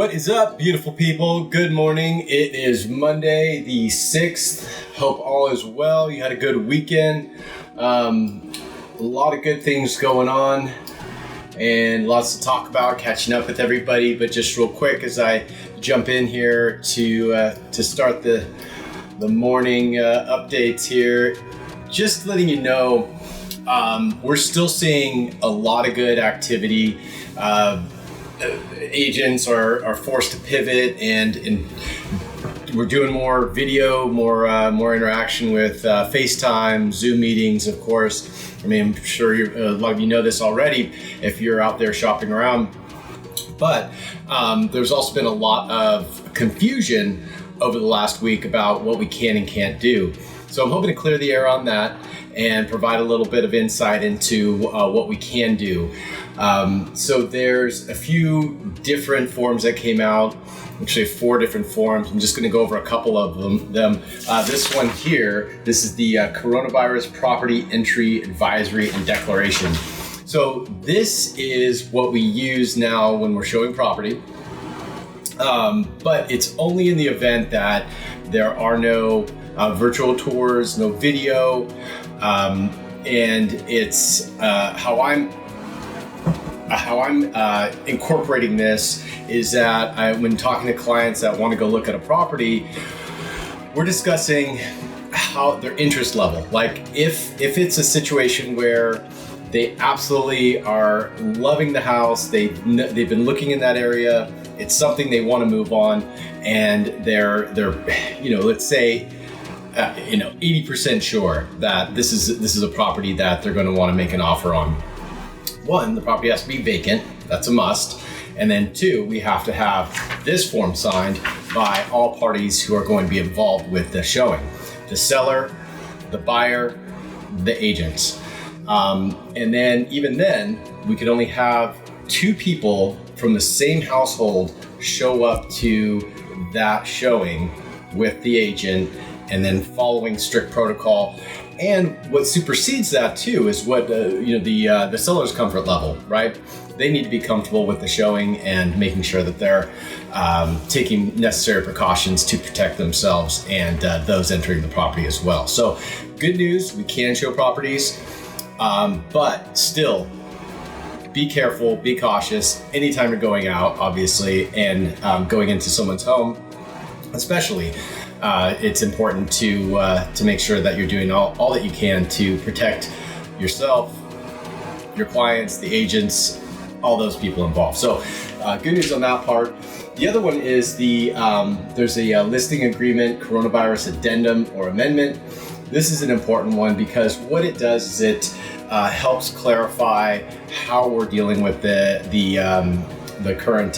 What is up, beautiful people? Good morning. It is Monday the 6th. Hope all is well. You had a good weekend. A lot of good things going on and lots to talk about, catching up with everybody. But just real quick as I jump in here to start the morning updates here, just letting you know we're still seeing a lot of good activity. Agents are forced to pivot and we're doing more video, more interaction with FaceTime, Zoom meetings, of course. I mean, I'm sure a lot of you know this already if you're out there shopping around. But there's also been a lot of confusion over the last week about what we can and can't do. So I'm hoping to clear the air on that and provide a little bit of insight into what we can do. So there's a few different forms that came out, actually 4 different forms. I'm just going to go over a couple of them. This one here, this is the Coronavirus Property Entry Advisory and Declaration. So this is what we use now when we're showing property, but it's only in the event that there are no virtual tours, no video, and it's how I'm incorporating this is that when talking to clients that want to go look at a property, we're discussing how their interest level. Like if it's a situation where they absolutely are loving the house, they've been looking in that area, it's something they want to move on, and they're let's say 80% sure that this is a property that they're going to want to make an offer on. 1, the property has to be vacant. That's a must. And then 2, we have to have this form signed by all parties who are going to be involved with the showing. The seller, the buyer, the agents. And then even then, we could only have 2 people from the same household show up to that showing with the agent, and then following strict protocol. And what supersedes that too is what the seller's comfort level, right? They need to be comfortable with the showing and making sure that they're taking necessary precautions to protect themselves and those entering the property as well. So good news, we can show properties, but still be careful, be cautious anytime you're going out, obviously, and going into someone's home, especially. It's important to make sure that you're doing all that you can to protect yourself, your clients, the agents, all those people involved. So good news on that part. The other one is there's a listing agreement, coronavirus addendum or amendment. This is an important one because what it does is it helps clarify how we're dealing with the current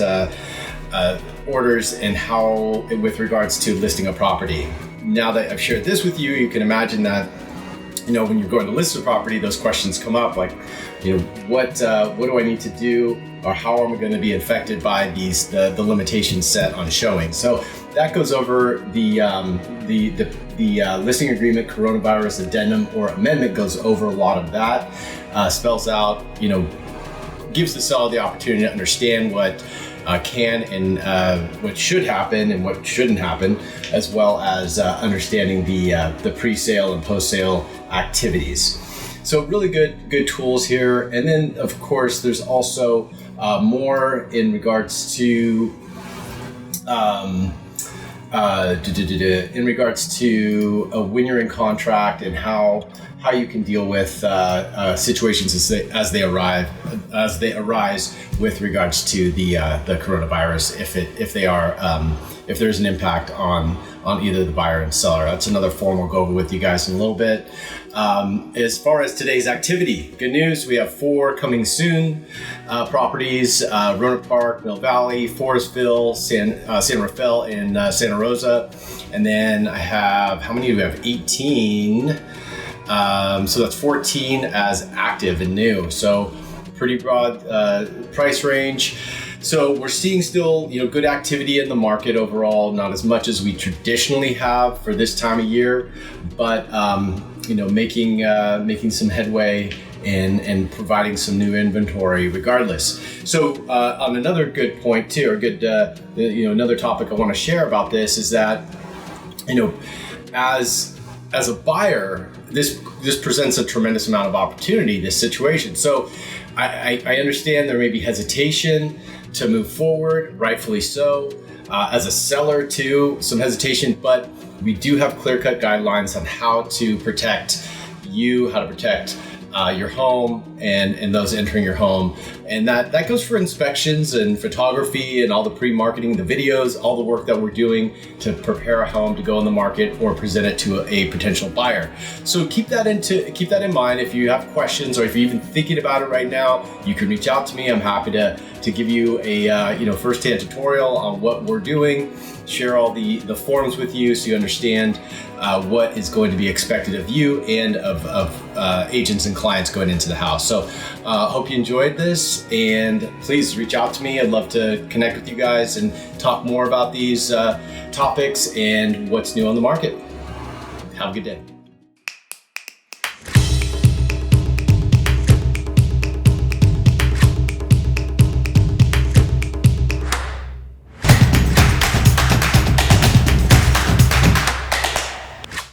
orders and how with regards to listing a property. Now that I've shared this with you, you can imagine that when you're going to list a property, those questions come up like, what do I need to do, or how am I going to be affected by the limitations set on showing? So that goes over the listing agreement, coronavirus addendum or amendment goes over a lot of that, spells out, gives the seller the opportunity to understand what can and what should happen and what shouldn't happen, as well as understanding the pre-sale and post-sale activities. So really good tools here. And then of course there's also more in regards to when you're in contract and how you can deal with situations as they arise with regards to the coronavirus, if there's an impact on either the buyer and seller. That's another form we'll go over with you guys in a little bit. As far as today's activity, good news, we have 4 coming soon properties: Rohnert Park, Mill Valley, Forestville, San Rafael, and Santa Rosa. And then I have, how many do we have? 18. So that's 14 as active and new. So pretty broad price range. So we're seeing still, good activity in the market overall, not as much as we traditionally have for this time of year, but making some headway and providing some new inventory regardless. So on another good point too, or good another topic I want to share about this is that as a buyer, this presents a tremendous amount of opportunity, this situation. So I understand there may be hesitation to move forward, rightfully so. As a seller too, some hesitation, but we do have clear-cut guidelines on how to protect you, how to protect your home and those entering your home. And that goes for inspections and photography and all the pre-marketing, the videos, all the work that we're doing to prepare a home to go on the market or present it to a potential buyer. So keep that in mind. If you have questions or if you're even thinking about it right now, you can reach out to me. I'm happy to give you a first-hand tutorial on what we're doing, share all the forms with you so you understand what is going to be expected of you and of agents and clients going into the house. So hope you enjoyed this, and please reach out to me. I'd love to connect with you guys and talk more about these topics and what's new on the market. Have a good day.